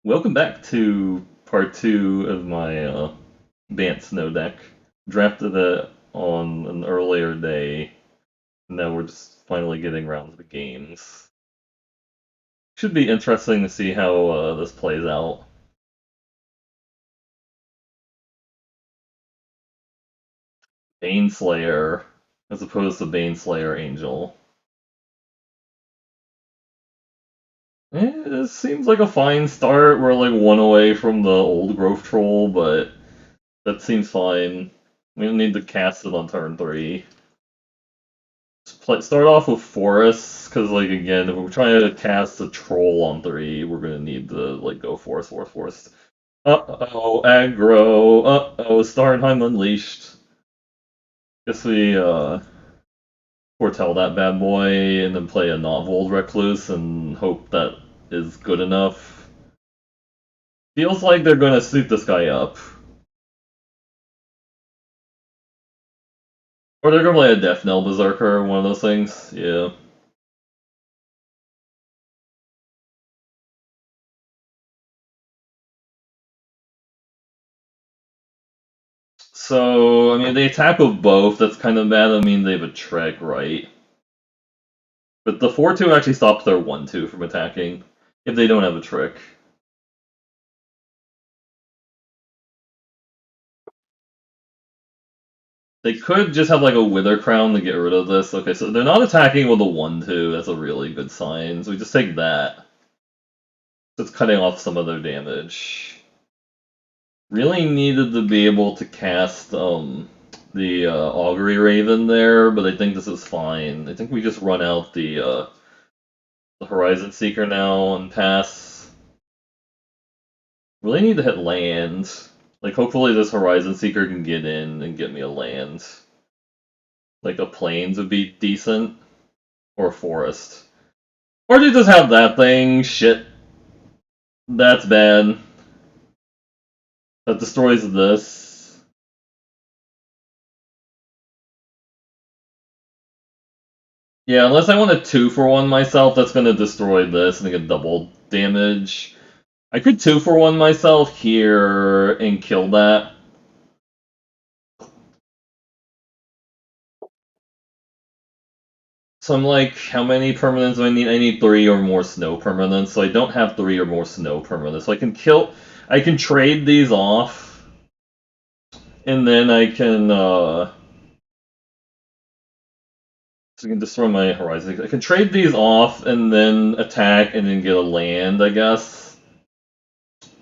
Welcome back to part two of my Bant Snow deck. Drafted it on an earlier day. Now we're just finally getting around to the games. Should be interesting to see how this plays out. Baneslayer as opposed to Baneslayer Angel. It seems like a fine start. We're like one away from the old growth troll, but that seems fine. We don't need to cast it on turn 3. Start off with forests, because like again, if we're trying to cast a troll on 3, we're gonna need to like go forest. Uh-oh, aggro. Uh-oh, Starnheim Unleashed. Guess we foretell that bad boy and then play a Novold Recluse and hope that is good enough. Feels like they're gonna suit this guy up. Or they're gonna play a Death Knell Berserker, one of those things. Yeah. So, I mean, they attack with both. That's kind of bad. I mean, they have a trick, right? But the 4-2 actually stops their 1-2 from attacking if they don't have a trick. They could just have like a Wither Crown to get rid of this. Okay, so they're not attacking with a 1-2. That's a really good sign. So we just take that. It's cutting off some of their damage. Really needed to be able to cast the Augury Raven there, but I think this is fine. I think we just run out the Horizon Seeker now and pass. Really need to hit land. Like, hopefully this Horizon Seeker can get in and get me a land. Like, a plains would be decent. Or a forest. Or they just have that thing. Shit. That's bad. That destroys this. Yeah, unless I want a 2-for-1 myself, that's gonna destroy this and get double damage. I could 2-for-1 myself here and kill that. So I'm like, how many permanents do I need? I need 3 or more snow permanents, so I don't have 3 or more snow permanents. So I can trade these off, and then so I can destroy my horizon. I can trade these off and then attack and then get a land, I guess.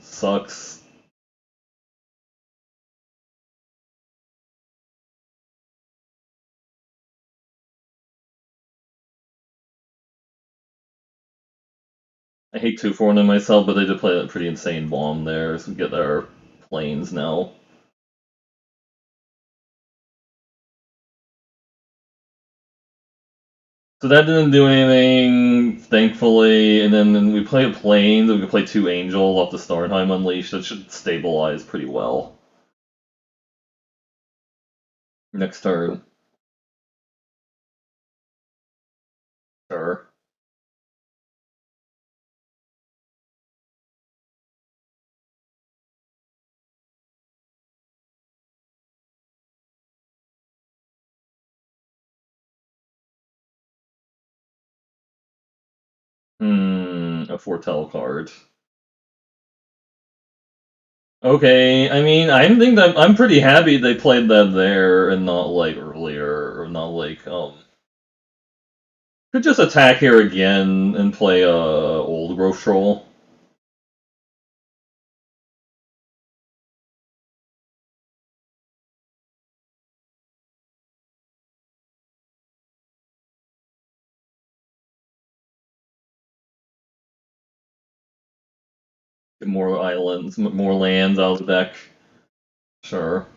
Sucks. I hate 2-4 them myself, but they did play a pretty insane bomb there, so we get our planes now. So that didn't do anything, thankfully, and then we play a planes, and we can play 2 angels off the Starnheim Unleashed. That should stabilize pretty well. Next turn. Sure. A foretell card. Okay, I mean, I'm pretty happy they played that there and not like earlier, or not like could just attack here again and play old growth troll. Get more islands, more lands out of the deck. Sure.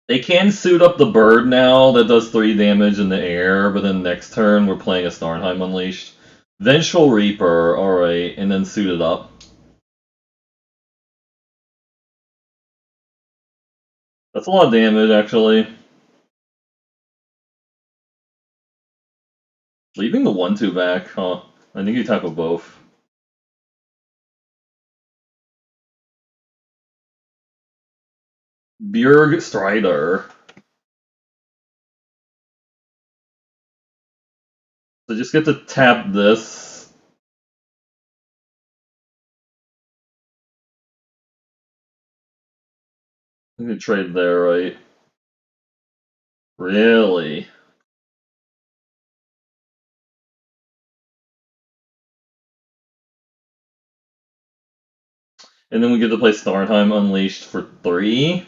They can suit up the bird now that does 3 damage in the air, but then next turn we're playing a Starnheim Unleashed. Vengeful Reaper, alright, and then suit it up. That's a lot of damage, actually. Leaving the 1-2 back, huh? I think you attack with both. Bjerg Strider. So just get to tap this. I'm gonna trade there, right? Really? And then we get to play Starnheim Unleashed for 3.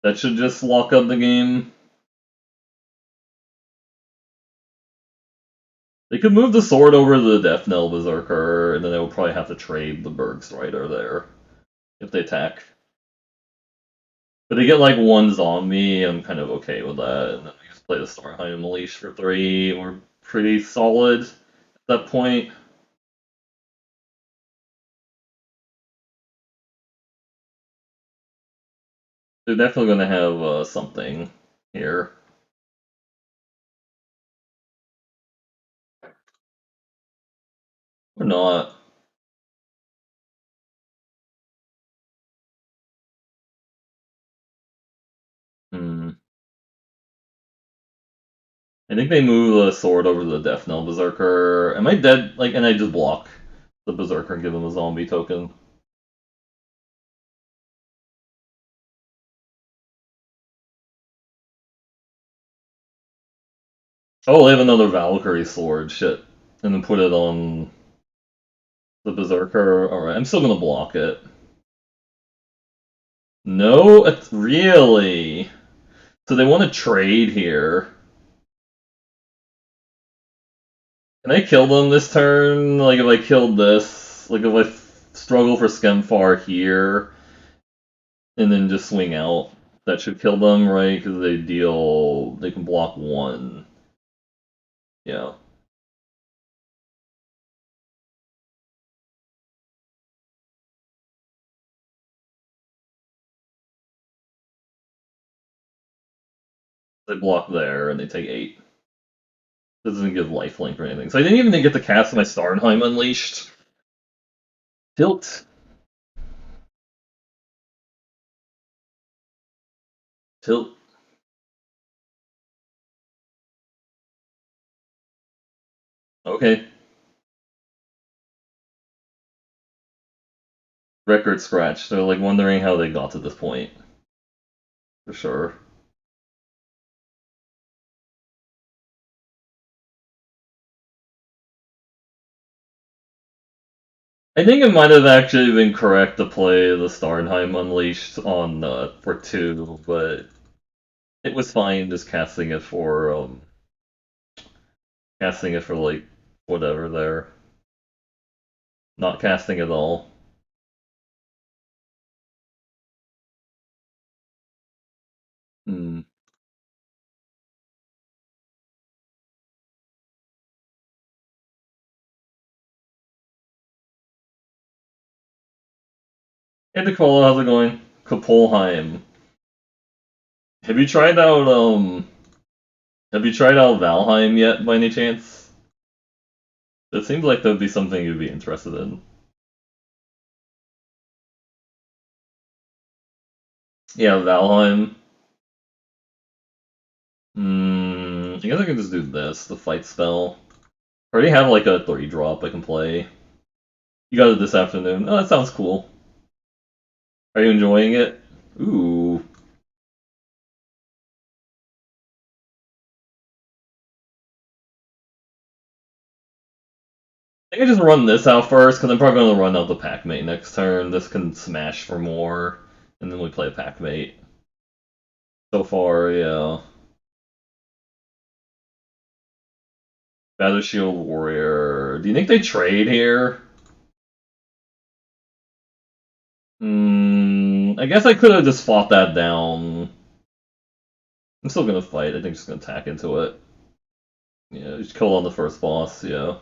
That should just lock up the game. They could move the sword over to the Death Knell Berserker, and then they would probably have to trade the Bergstrider there if they attack. But they get like one zombie, I'm kind of okay with that. And then we just play the Starnheim Unleashed for 3. We're pretty solid at that point. They're definitely going to have something here. Or not. Hmm. I think they move the sword over to the Death Knell Berserker. Am I dead? Like, and I just block the Berserker and give him a zombie token. Oh, they have another Valkyrie sword. Shit. And then put it on the Berserker. Alright, I'm still gonna block it. No, it's really. So they want to trade here. Can I kill them this turn? Like, if I killed this, like, if I struggle for Skemfar here, and then just swing out, that should kill them, right? Because they can block 1. Yeah. They block there, and they take 8. Doesn't give lifelink or anything. So I didn't even get to cast my Starnheim Unleashed. Tilt. Tilt. Okay. Record scratch. They're like wondering how they got to this point. For sure. I think it might have actually been correct to play the Starnheim Unleashed on for 2, but it was fine just casting it for like whatever there. Not casting at all. Hmm. Hey Nicola, how's it going? Kapolheim. Have you tried out Valheim yet by any chance? It seems like that'd be something you'd be interested in. Yeah, Valheim. I guess I can just do this, the fight spell. I already have like a 3-drop I can play. You got it this afternoon. Oh, that sounds cool. Are you enjoying it? Ooh. I think I just run this out first, because I'm probably going to run out the Packmate next turn. This can smash for more, and then we play Packmate. So far, yeah. Battle Shield Warrior. Do you think they trade here? I guess I could have just fought that down. I'm still gonna fight. I think I'm just gonna attack into it. Yeah, just kill on the first boss, yeah.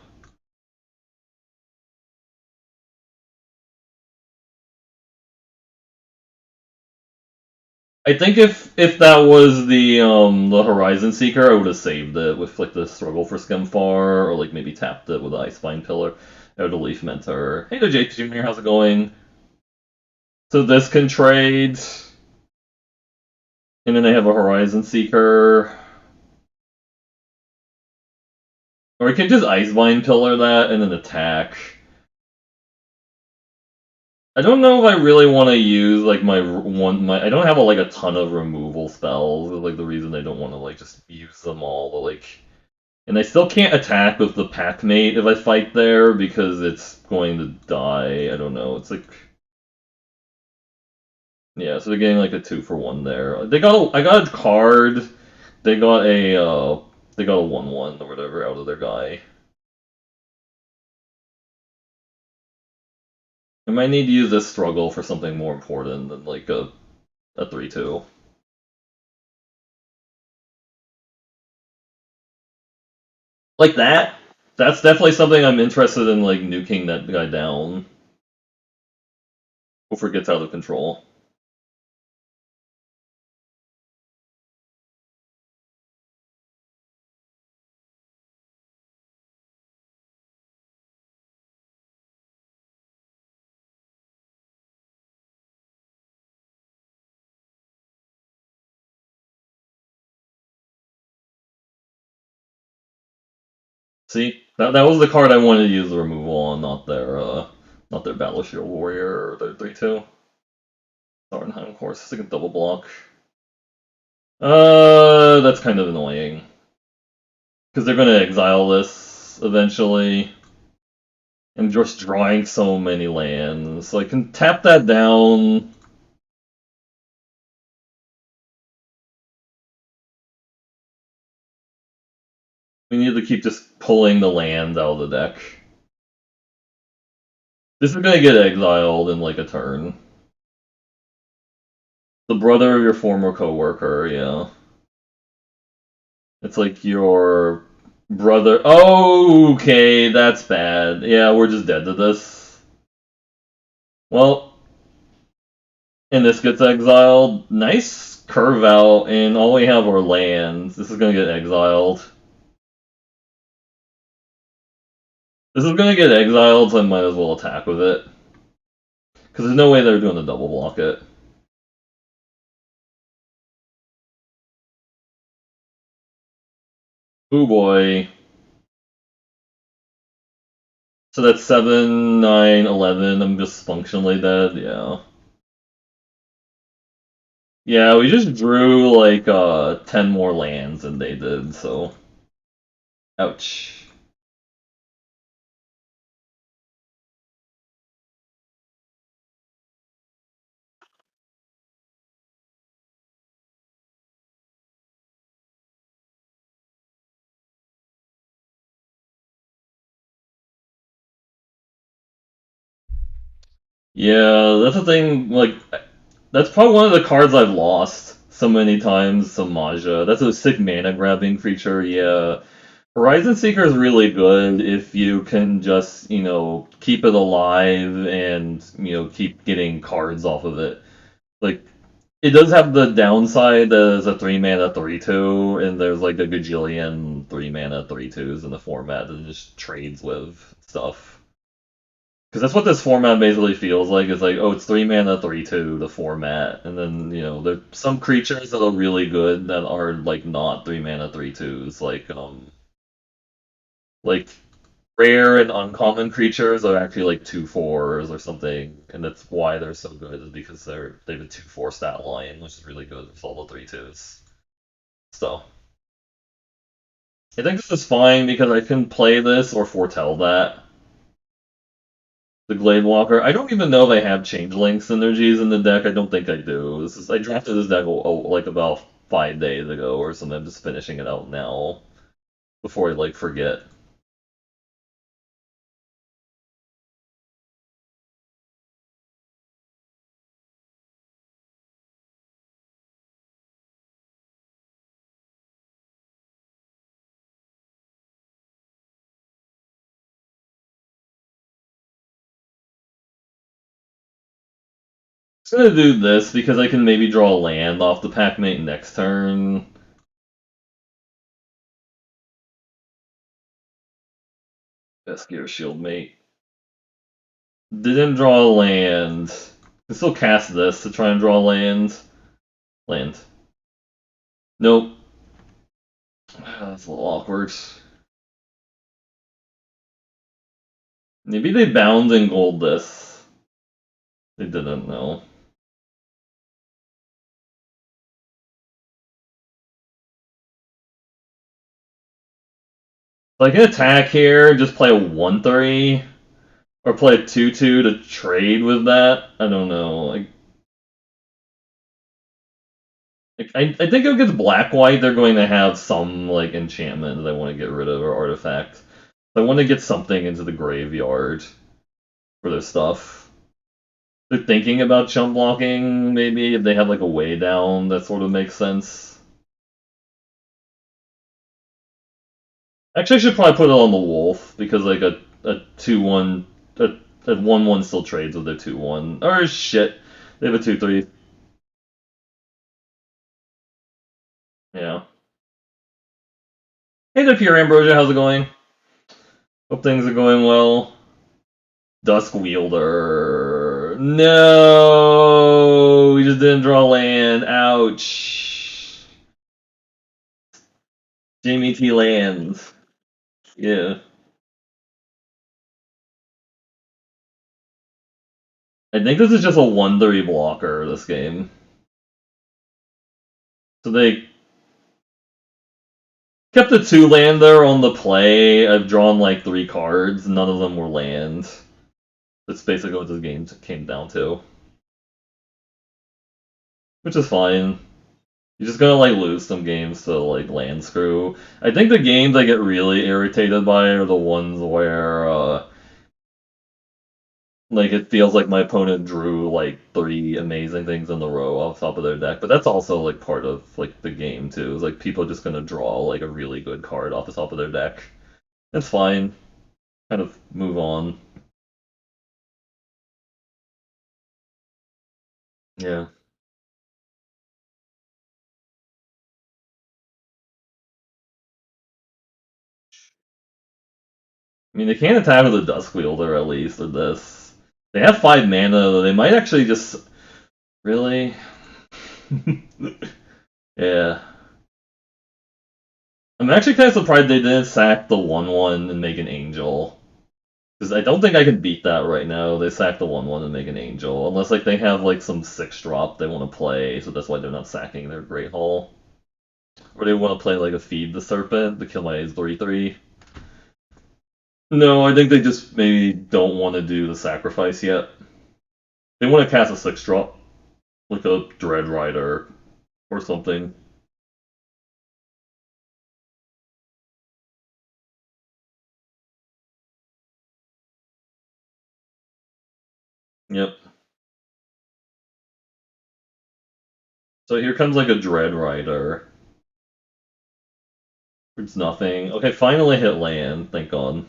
I think if that was the Horizon Seeker, I would have saved it with like the struggle for Skemfar, or like maybe tapped it with the Icespine Pillar or the Leaf Mentor. Hey there, Jake Jr., how's it going? So this can trade. And then I have a Horizon Seeker. Or I can just Icevine Pillar that and then attack. I don't know if I really want to use like my I don't have like a ton of removal spells. Like the reason I don't want to like just use them all. But like, and I still can't attack with the Packmate if I fight there because it's going to die. I don't know. It's like, yeah. So they're getting like a 2-for-1 there. I got a card. They got a they got a 1/1 or whatever out of their guy. I might need to use this struggle for something more important than like a 3/2. Like that. That's definitely something I'm interested in, like nuking that guy down before it gets out of control. See, that was the card I wanted to use the removal on, not their Battle Shield Warrior or their 3/2. Starnheim, of course, it's like a double block. That's kind of annoying because they're gonna exile this eventually. And just drawing so many lands. So I can tap that down. We need to keep just pulling the lands out of the deck. This is gonna get exiled in like a turn. The brother of your former coworker, yeah. It's like your brother. Oh, okay, that's bad. Yeah, we're just dead to this. Well, and this gets exiled. Nice curve out, and all we have are lands. This is gonna get exiled. This is gonna get exiled, so I might as well attack with it. Because there's no way they're doing to double block it. Oh boy. So that's 7, 9, 11. I'm just functionally dead, yeah. Yeah, we just drew like 10 more lands than they did, so. Ouch. Yeah, that's the thing, like, that's probably one of the cards I've lost so many times to Maja. That's a sick mana grabbing creature, yeah. Horizon Seeker is really good if you can just, keep it alive and, keep getting cards off of it. Like, it does have the downside that it's a 3-mana 3/2, and there's like a gajillion 3-mana 3/2s in the format that it just trades with stuff. Because that's what this format basically feels like. It's like, oh, it's 3-mana 3/2, the format. And then, there's some creatures that are really good that are like not 3-mana 3/2s. Like rare and uncommon creatures are actually like 2/4s or something, and that's why they're so good, is because they have a 2/4 stat line, which is really good with all the 3/2s. So I think this is fine because I can play this or foretell that. The Glade Walker. I don't even know if I have Changeling synergies in the deck. I don't think I do. I drafted this deck like about 5 days ago or something. I'm just finishing it out now before I like forget. I'm gonna do this because I can maybe draw a land off the Packmate next turn. Best Gear Shield Mate. Didn't draw a land. Can still cast this to try and draw land. Land. Nope. That's a little awkward. Maybe they bound and gold this. They didn't know. So I can attack here, just play a 1-3, or play a 2-2 to trade with that. I don't know. I think against black-white, they're going to have some like enchantment that I want to get rid of or artifact. I want to get something into the graveyard for their stuff. They're thinking about chump blocking, maybe, if they have like a way down, that sort of makes sense. Actually, I should probably put it on the wolf, because like a 2-1, a 1-1 still trades with their 2-1. Or shit, they have a 2-3. Yeah. Hey there, Pure Ambrosia, how's it going? Hope things are going well. Dusk Wielder. No! We just didn't draw land. Ouch. Jamie T. lands. Yeah. I think this is just a 1-3 blocker, this game. So they kept the 2-lander on the play. I've drawn like 3 cards. None of them were land. That's basically what this game came down to. Which is fine. You're just gonna like lose some games to like land screw. I think the games I get really irritated by are the ones where like it feels like my opponent drew like 3 amazing things in a row off top of their deck. But that's also like part of like the game too. It's like people are just gonna draw like a really good card off the top of their deck. It's fine. Kind of move on. Yeah. I mean, they can't attack with a Dusk Wielder at least with this. They have 5 mana, though. They might actually just really. Yeah. I'm actually kind of surprised they didn't sack the 1-1 and make an Angel. Because I don't think I can beat that right now. They sack the 1-1 and make an Angel. Unless like they have like some 6-drop they want to play, so that's why they're not sacking their Great Hall. Or they want to play like a Feed the Serpent to kill my 3-3. No, I think they just maybe don't want to do the sacrifice yet. They want to cast a 6-drop. Like a Dread Rider or something. Yep. So here comes like a Dread Rider. It's nothing. Okay, finally hit land, thank god.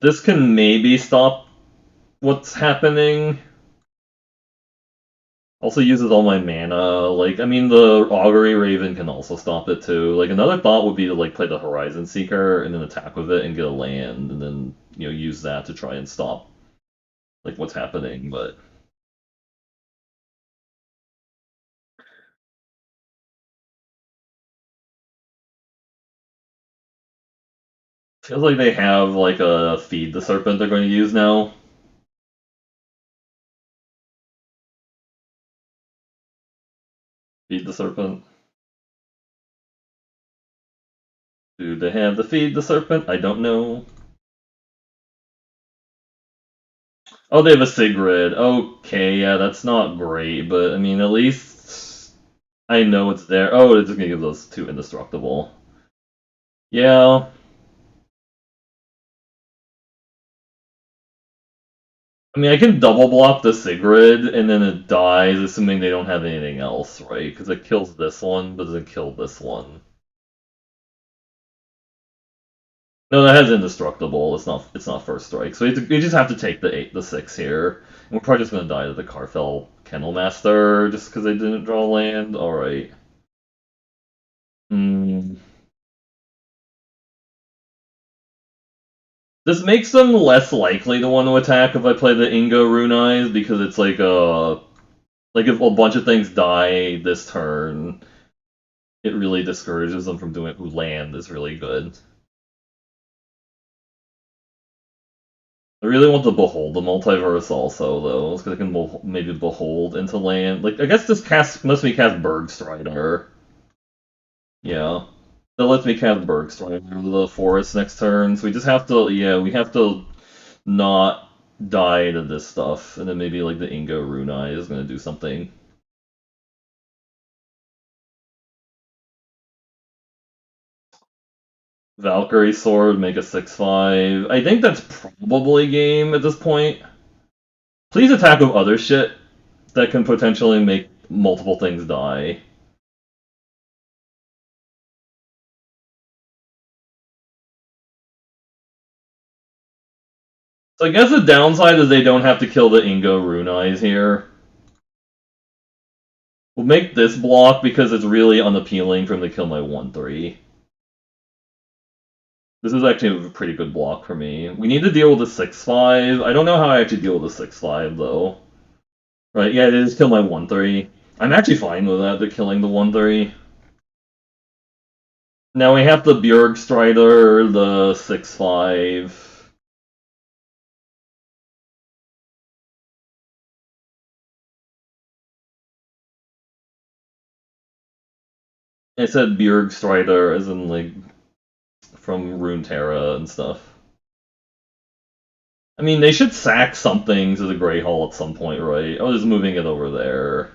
This can maybe stop what's happening. Also uses all my mana. Like, I mean, the Augury Raven can also stop it too. Like, another thought would be to like play the Horizon Seeker and then attack with it and get a land, and then use that to try and stop like what's happening. But feels like they have like a Feed the Serpent they're going to use now. Feed the Serpent. Do they have the Feed the Serpent? I don't know. Oh, they have a Sigrid. Okay, yeah, that's not great, but I mean, at least I know it's there. Oh, it's just gonna give those 2 indestructible. Yeah. I mean, I can double block the Sigrid, and then it dies, assuming they don't have anything else, right? Because it kills this one, but doesn't kill this one. No, that has indestructible. It's not first strike. So you just have to take the 6 here. And we're probably just gonna die to the Carfell Kennel Master just because they didn't draw land. All right. Hmm. This makes them less likely to want to attack if I play the Ingo Rune Eyes because it's like Like if a bunch of things die this turn, it really discourages them from doing it. Ooh, land is really good. I really want to behold the multiverse also, though, because I can maybe behold into land. Like, I guess this lets me cast Bergstrider. Yeah. That lets me cast Bergstrider into the forest next turn, so we just have to, yeah, we have to not die to this stuff, and then maybe, like, the Ingo Runai is going to do something. Valkyrie Sword, make a 6/5. I think that's probably game at this point. Please attack with other shit that can potentially make multiple things die. So I guess the downside is they don't have to kill the Ingo Runais here. We'll make this block because it's really unappealing for him to kill my 1/3. This is actually a pretty good block for me. We need to deal with the 6/5. I don't know how I actually deal with the 6/5 though. Right, yeah, they just kill my 1/3. I'm actually fine with that, they're killing the 1/3. Now we have the Björg Strider, the 6/5. I said Björg Strider as in like from Runeterra and stuff. I mean, they should sack something to the Grey Hall at some point, right? Oh, just moving it over there.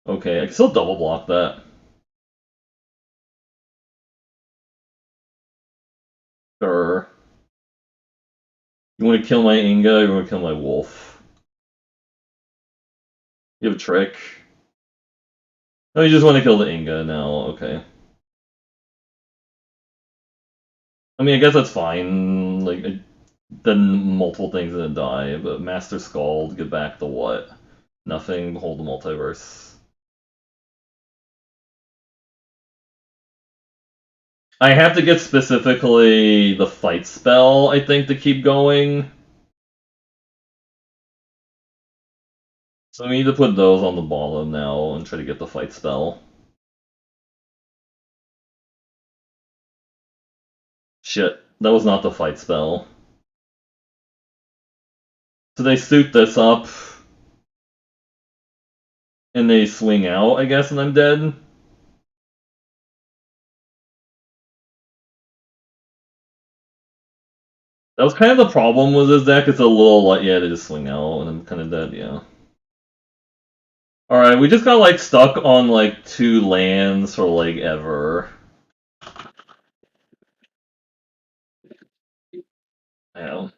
Okay, I can still double block that. Sure. You want to kill my Inga, you want to kill my wolf? You have a trick? No, you just want to kill the Inga now, okay. I mean, I guess that's fine. Like, then multiple things didn't die, but Master Scald, get back the what? Nothing, hold the multiverse. I have to get specifically the fight spell, I think, to keep going. So we need to put those on the bottom now and try to get the fight spell. Shit, that was not the fight spell. So they suit this up, and they swing out, I guess, and I'm dead. That was kind of the problem with this deck. It's a little like, yeah, they just swing out, and I'm kind of dead, yeah. Alright, we just got, like, stuck on, like, 2 lands for, like, ever. Yeah.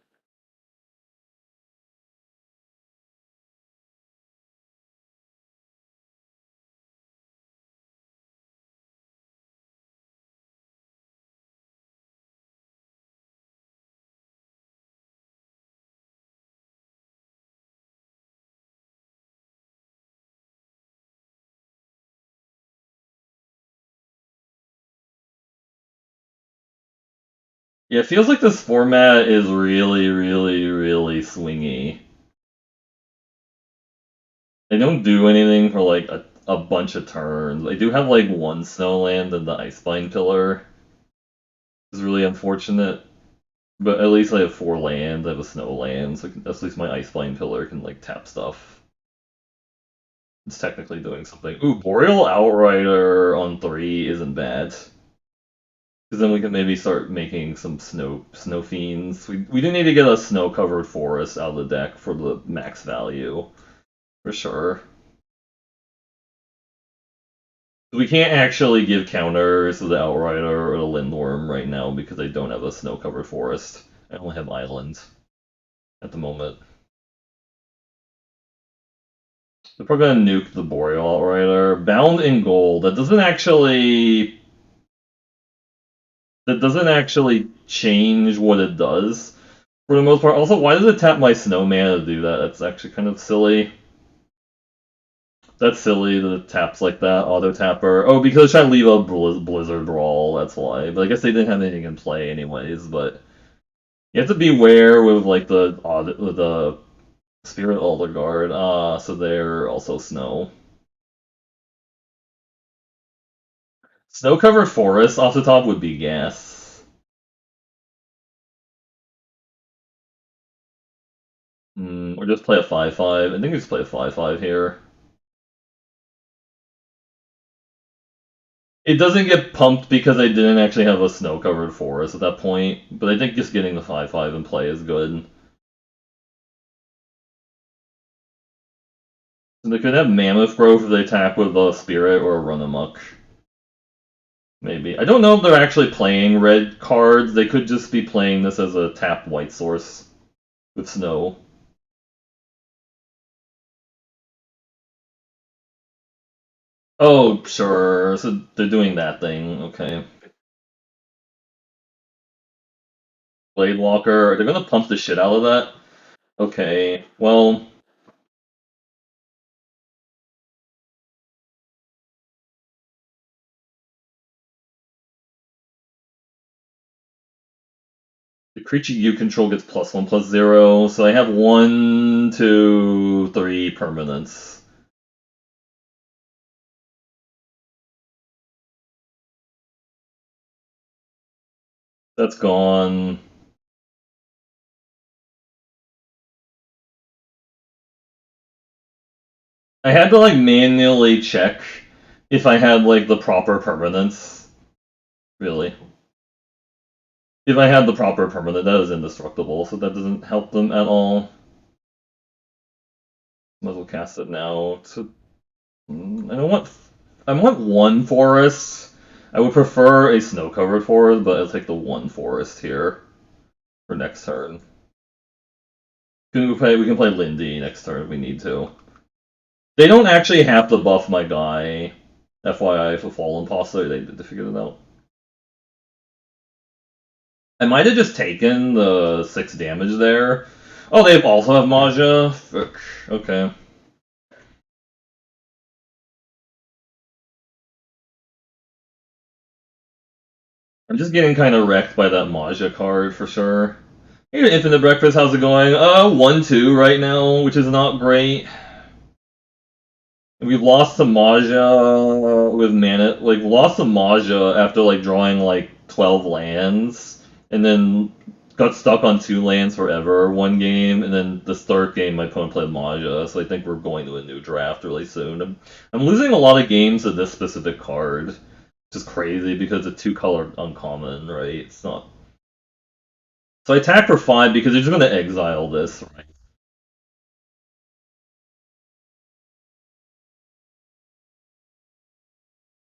Yeah, it feels like this format is really, really, really swingy. They don't do anything for, like, a bunch of turns. They do have, like, 1 Snowland and the Icebind Pillar. It's really unfortunate. But at least I have 4 lands. I have a Snow land, so at least my Icebind Pillar can, like, tap stuff. It's technically doing something. Ooh, Boreal Outrider on 3 isn't bad. Because then we can maybe start making some snow fiends. We do need to get a snow-covered forest out of the deck for the max value. For sure. We can't actually give counters to the Outrider or the Lindworm right now because I don't have a snow-covered forest. I only have islands at the moment. They're probably gonna nuke the Boreal Outrider. Bound in Gold. That doesn't actually change what it does for the most part. Also, why does it tap my Snowman to do that? That's actually kind of silly. That's silly that it taps like that, auto tapper. Oh, because it's trying to leave a Blizzard Brawl, that's why. But I guess they didn't have anything in play anyways, but you have to beware with like the Spirit Alder Guard. So they're also snow. Snow-covered forest off the top would be gas. Or just play a 5/5. I think we just play a 5/5 here. It doesn't get pumped because I didn't actually have a snow-covered forest at that point, but I think just getting the 5/5 in play is good. And they could have Mammoth Growth if they attack with a Spirit or a Run Amok. Maybe. I don't know if they're actually playing red cards. They could just be playing this as a tap white source with snow. Oh, sure. So they're doing that thing. Okay. Blade Walker. They're gonna pump the shit out of that. Okay. Well, the creature you control gets +1/+0, so I have 1, 2, 3 permanents. That's gone. I had to like manually check if I had like the proper permanents. Really. If I had the proper permanent, that is indestructible, so that doesn't help them at all. Might as well cast it now. I don't want. I want one forest. I would prefer a snow-covered forest, but I'll take the one forest here for next turn. We can play Lindy next turn if we need to. They don't actually have to buff my guy. FYI, for Fallen Imposter, they figured it out. I might have just taken the 6 damage there. Oh, they also have Maja? Fuck. Okay. I'm just getting kind of wrecked by that Maja card for sure. Hey, Infinite Breakfast, how's it going? 1-2 right now, which is not great. We've lost to Maja with mana. Like, lost to Maja after, like, drawing, like, 12 lands, and then got stuck on 2 lands forever one game, and then this third game my opponent played Maja, so I think we're going to a new draft really soon. I'm losing a lot of games to this specific card, which is crazy because it's 2-color uncommon, right? It's not. So I attack for 5 because they're just going to exile this, right?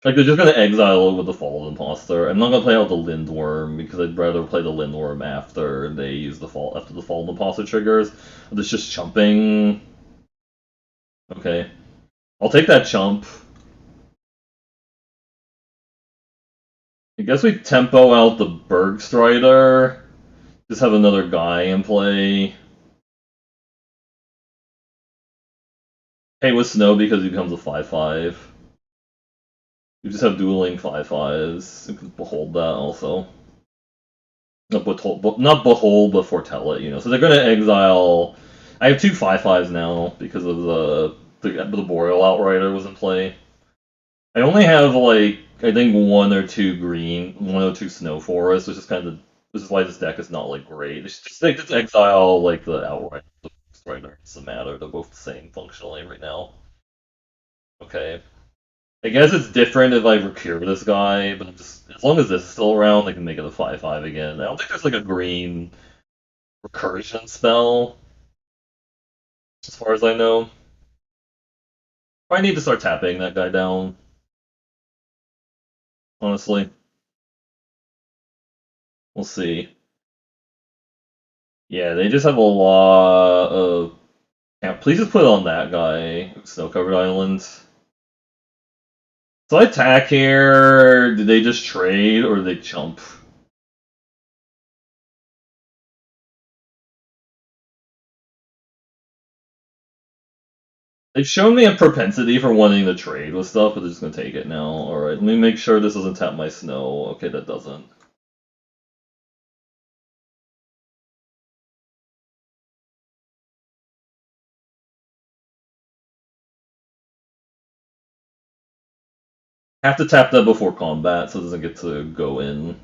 Like, they're just gonna exile it with the Fallen Imposter. I'm not gonna play out the Lindworm because I'd rather play the Lindworm after they use after the Fallen Imposter triggers. It's just chumping. Okay. I'll take that chump. I guess we tempo out the Bergstrider. Just have another guy in play. Hey, with Snow because he becomes a 5/5. You just have dueling 5/5s. You can behold that also. Not behold, but foretell it. So they're gonna exile. I have 2 5/5s now because of the Boreal Outrider was in play. I only have like I think 1 or 2 snow forests, which is this is why this deck is not like great. They just exile like the Outrider, the Rider. It doesn't matter. They're both the same functionally right now. Okay. I guess it's different if I recure this guy, but as long as this is still around, I can make it a 5/5 again. I don't think there's like a green recursion spell, as far as I know. I need to start tapping that guy down, honestly. We'll see. Yeah, they just have a lot of. Yeah, please just put it on that guy, Snow Covered Island. So I attack here. Did they just trade or did they chump? They've shown me a propensity for wanting to trade with stuff, but they're just gonna take it now. Alright, let me make sure this doesn't tap my snow. Okay, that doesn't. Have to tap that before combat so it doesn't get to go in.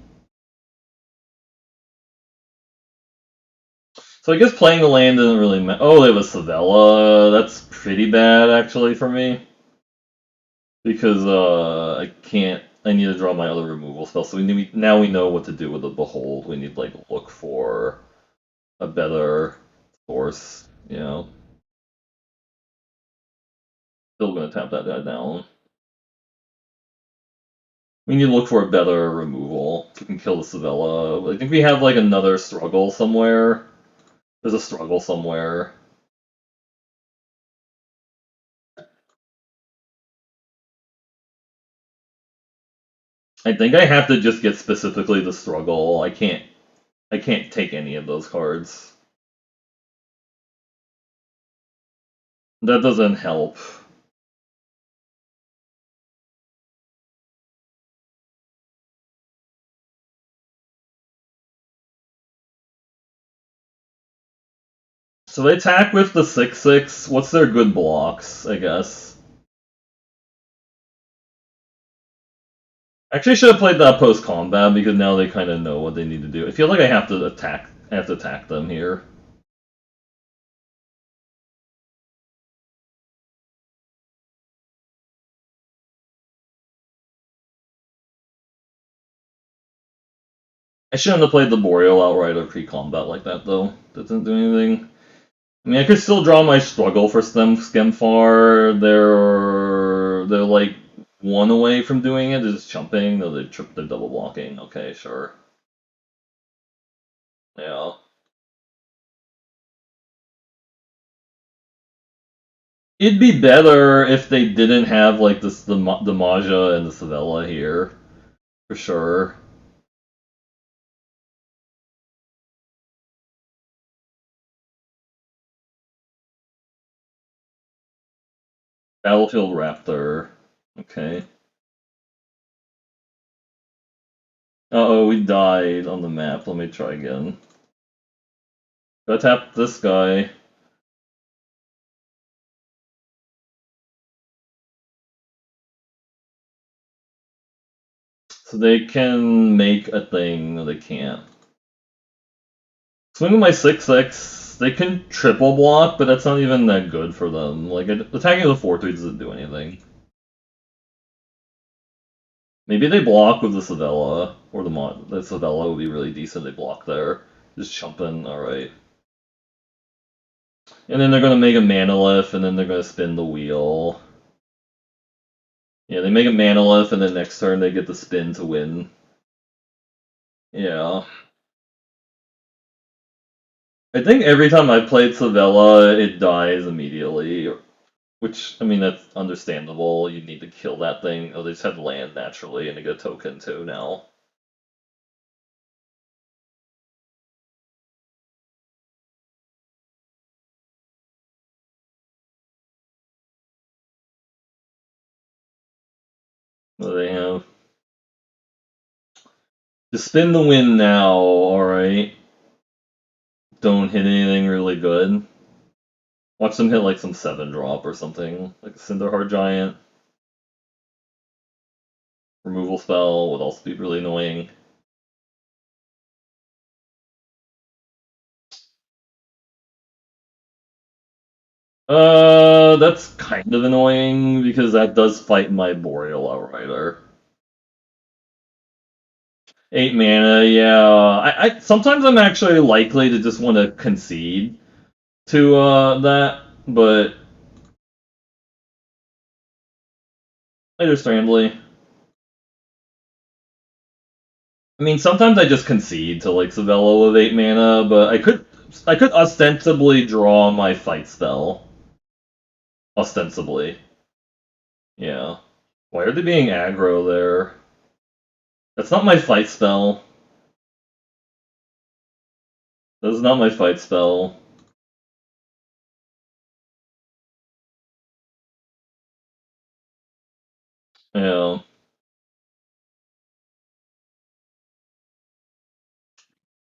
So I guess playing the land doesn't really matter. Oh, they have a Savella. That's pretty bad, actually, for me. Because I can't. I need to draw my other removal spell. So now we know what to do with the Behold. We need like look for a better source. You know, still gonna tap that guy down. We need to look for a better removal. We can kill the Savella. I think we have like another struggle somewhere. There's a struggle somewhere. I think I have to just get specifically the struggle. I can't take any of those cards. That doesn't help. So they attack with the 6/6. What's their good blocks, I guess? Actually, I should have played that post combat because now they kind of know what they need to do. I feel like I have to attack. I have to attack them here. I shouldn't have played the Boreal outright or pre-combat like that though. That didn't do anything. I mean, I could still draw my struggle for Skemfar. They're like one away from doing it. They're just jumping. No, they're double blocking. Okay, sure. Yeah. It'd be better if they didn't have like the Maja and the Savella here, for sure. Battlefield Raptor. Okay. Uh-oh, we died on the map. Let me try again. Gotta tap this guy. So they can make a thing. No, they can't. Swing with my 6/6. They can triple block, but that's not even that good for them. Like, attacking the 4/3 doesn't do anything. Maybe they block with the Savella, or the Savella would be really decent. They block there. Just chumping, alright. And then they're gonna make a Manalith, and then they're gonna spin the wheel. Yeah, they make a Manalith, and then next turn they get the spin to win. Yeah. I think every time I've played Savella, it dies immediately. Which, I mean, that's understandable. You need to kill that thing. Oh, they just have land naturally, and they get a token too now. What do they have? Just spin the win now, alright. Don't hit anything really good. Watch them hit like some 7-drop or something. Like a Cinderheart Giant. Removal spell would also be really annoying. That's kind of annoying because that does fight my Boreal Outrider. 8 mana, yeah. I sometimes I'm actually likely to just want to concede to that, but understandably. I mean, sometimes I just concede to like Savella with 8 mana, but I could ostensibly draw my fight spell. Ostensibly. Yeah. Why are they being aggro there? That's not my fight spell. That is not my fight spell. Yeah.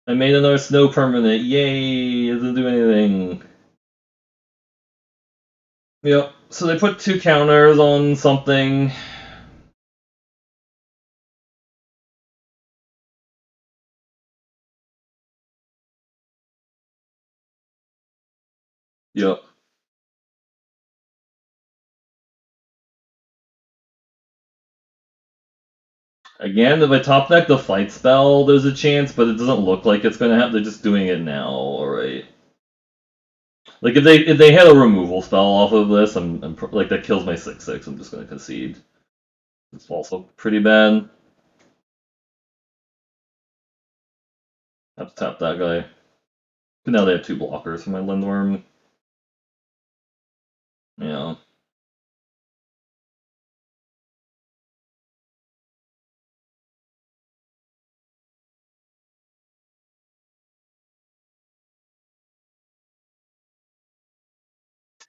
I made another snow permanent. Yay! It doesn't do anything. Yep. So they put 2 counters on something. Yep. Again, if I top deck the fight spell, there's a chance, but it doesn't look like it's gonna happen. They're just doing it now, alright. Like if they had a removal spell off of this, like that kills my 6/6. I'm just gonna concede. It's also pretty bad. Have to tap that guy. But now they have 2 blockers for my Lindworm. Yeah.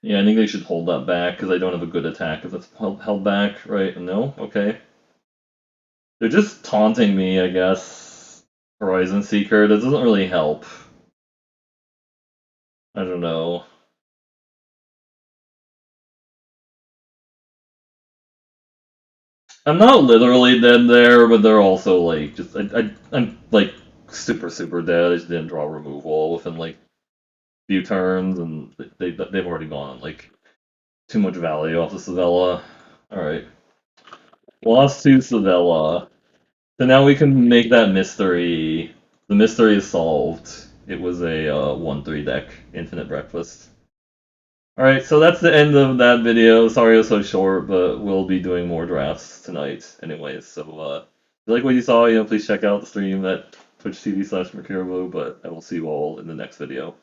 Yeah, I think they should hold that back because I don't have a good attack if it's held back, right? No? Okay. They're just taunting me, I guess. Horizon Seeker. That doesn't really help. I don't know. I'm not literally dead there, but they're also like just I'm like super dead. I just didn't draw removal within like few turns, and they've already gone like too much value off the Savella. All right, lost to Savella. So now we can make that mystery. The mystery is solved. It was a 1/3 deck, Infinite Breakfast. Alright, so that's the end of that video. Sorry it was so short, but we'll be doing more drafts tonight anyways. So if you like what you saw, please check out the stream at Twitch TV/MercurioBlue, but I will see you all in the next video.